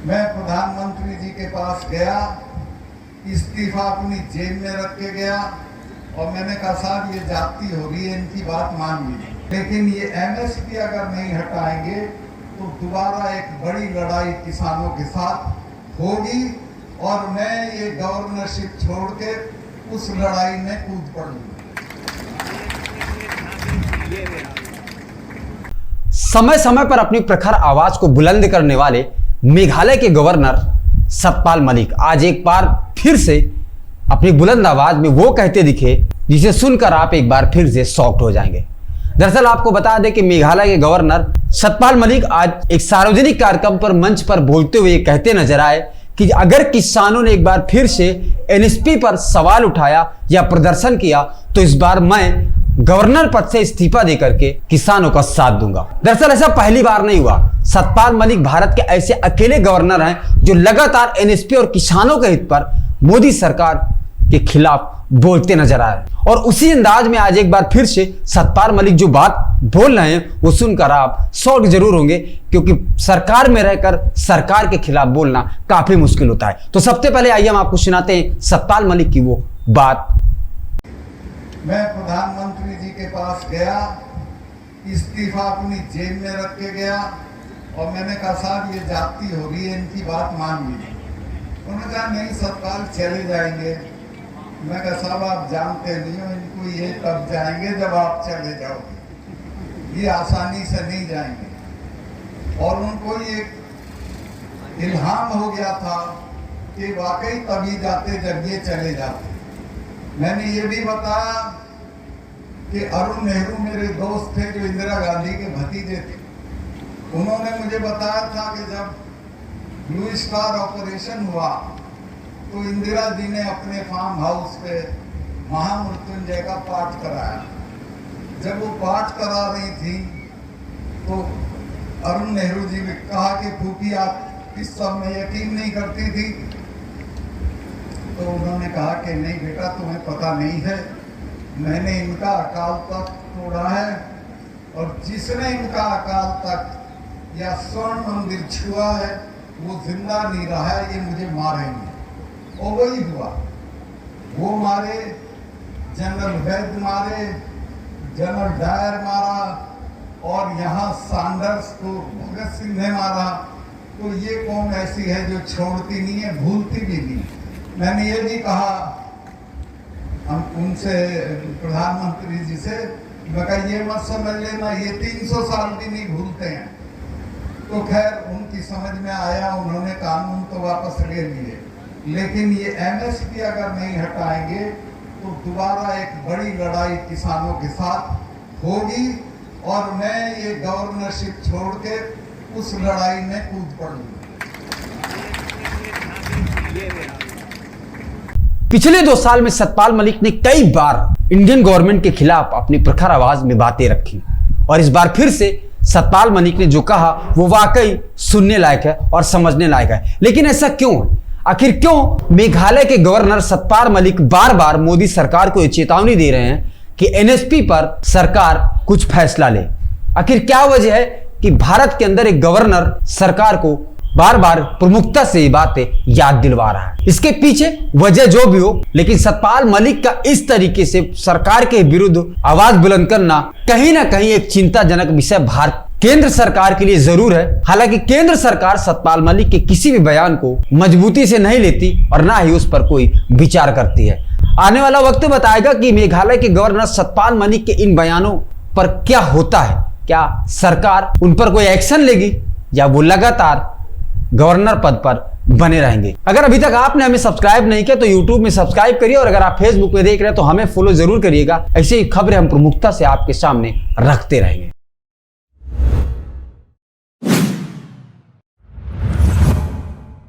मैं प्रधानमंत्री जी के पास गया, इस्तीफा अपनी जेब में रख के गया और मैंने कहा साहब ये जाती हो रही है, इनकी बात मान लीजिए, लेकिन ये एमएसपी अगर नहीं हटाएंगे तो दोबारा एक बड़ी लड़ाई किसानों के साथ होगी और मैं ये गवर्नरशिप छोड़ के उस लड़ाई में कूद पड़ूंगा। समय समय पर अपनी प्रखर आवाज को बुलंद करने वाले मेघालय के गवर्नर सतपाल मलिक आज एक बार फिर से अपनी बुलंद आवाज में वो कहते दिखे जिसे सुनकर आप एक बार फिर से शॉक्ड हो जाएंगे। दरअसल आपको बता दें कि मेघालय के गवर्नर सतपाल मलिक आज एक सार्वजनिक कार्यक्रम पर मंच पर बोलते हुए कहते नजर आए कि अगर किसानों ने एक बार फिर से एनएसपी पर सवाल उठाया या प्रदर्शन किया तो इस बार मैं गवर्नर पद से इस्तीफा देकर के किसानों का साथ दूंगा। दरअसल ऐसा पहली बार नहीं हुआ। सतपाल मलिक भारत के ऐसे अकेले गवर्नर हैं जो लगातार एनएसपी और किसानों के हित पर मोदी सरकार के खिलाफ बोलते नजर आए और उसी अंदाज में आज एक बार फिर से सतपाल मलिक जो बात बोल रहे हैं वो सुनकर आप शॉक जरूर होंगे, क्योंकि सरकार में रहकर सरकार के खिलाफ बोलना काफी मुश्किल होता है। तो सबसे पहले आइए हम आपको सुनाते हैं सतपाल मलिक की वो बात। मैं प्रधानमंत्री जी के पास गया, इस्तीफा अपनी जेब में रख के गया और मैंने कहा साहब ये जाती हो रही है, इनकी बात मान लीजिए। उन्होंने कहा नहीं सतपाल चले जाएंगे। मैं कहा साहब आप जानते नहीं हो, इनको ये तब जाएंगे जब आप चले जाओगे, ये आसानी से नहीं जाएंगे। और उनको ये इल्हाम हो गया था कि वाकई तभी जाते जब ये चले जाते। मैंने ये भी बताया कि अरुण नेहरू मेरे दोस्त थे जो इंदिरा गांधी के भतीजे थे। उन्होंने मुझे बताया था कि जब ब्लू स्टार ऑपरेशन हुआ तो इंदिरा जी ने अपने फार्म हाउस पे महामृत्युंजय का पाठ कराया। जब वो पाठ करा रही थी तो अरुण नेहरू जी ने कहा कि फूफी आप इस सब में यकीन नहीं करती थी? तो उन्होंने कहा कि नहीं बेटा तुम्हें पता नहीं है, मैंने इनका अकाल तख्त तोड़ा है और जिसने इनका अकाल तख्त या स्वर्ण मंदिर छुआ है वो जिंदा नहीं रहा है, ये मुझे मारेंगे। और वही हुआ, वो मारे, जनरल वैद्य मारे, जनरल डायर मारा और यहाँ सैंडर्स को भगत सिंह ने मारा। तो ये कौन ऐसी है जो छोड़ती नहीं है, भूलती भी नहीं। मैंने ये भी कहा हम उनसे, प्रधानमंत्री जी से, मैं कहा ये मत समझ लेना ये 300 साल भी नहीं भूलते हैं। तो खैर उनकी समझ में आया, उन्होंने कानून तो वापस ले लिए, लेकिन ये एमएसपी अगर नहीं हटाएंगे तो दोबारा एक बड़ी लड़ाई किसानों के साथ होगी और मैं ये गवर्नरशिप छोड़ के उस लड़ाई में कूद पड़ूंगा। पिछले 2 साल में सतपाल मलिक ने कई बार इंडियन गवर्नमेंट के खिलाफ अपनी प्रखर आवाज में बातें रखी और इस बार फिर से सतपाल मलिक ने जो कहा वो वाकई सुनने लायक है और समझने लायक है। लेकिन ऐसा क्यों है? आखिर क्यों मेघालय के गवर्नर सतपाल मलिक बार बार मोदी सरकार को चेतावनी दे रहे हैं कि एनएसपी पर सरकार कुछ फैसला ले? आखिर क्या वजह है कि भारत के अंदर एक गवर्नर सरकार को बार बार प्रमुखता से ये बातें याद दिलवा रहा है? इसके पीछे वजह जो भी हो, लेकिन सतपाल मलिक का इस तरीके से सरकार के विरुद्ध आवाज बुलंद करना कहीं ना कहीं एक चिंताजनक विषय भारत केंद्र सरकार के लिए जरूर है। हालांकि केंद्र सरकार सतपाल मलिक के किसी भी बयान को मजबूती से नहीं लेती और ना ही उस पर कोई विचार करती है। आने वाला वक्त बताएगा कि मेघालय के गवर्नर सतपाल मलिक के इन बयानों पर क्या होता है। क्या सरकार उन पर कोई एक्शन लेगी या वो लगातार गवर्नर पद पर बने रहेंगे? अगर अभी तक आपने हमें सब्सक्राइब नहीं किया तो YouTube में सब्सक्राइब करिए और अगर आप Facebook में देख रहे हैं तो हमें फॉलो जरूर करिएगा। ऐसे ही खबरें हम प्रमुखता से आपके सामने रखते रहेंगे।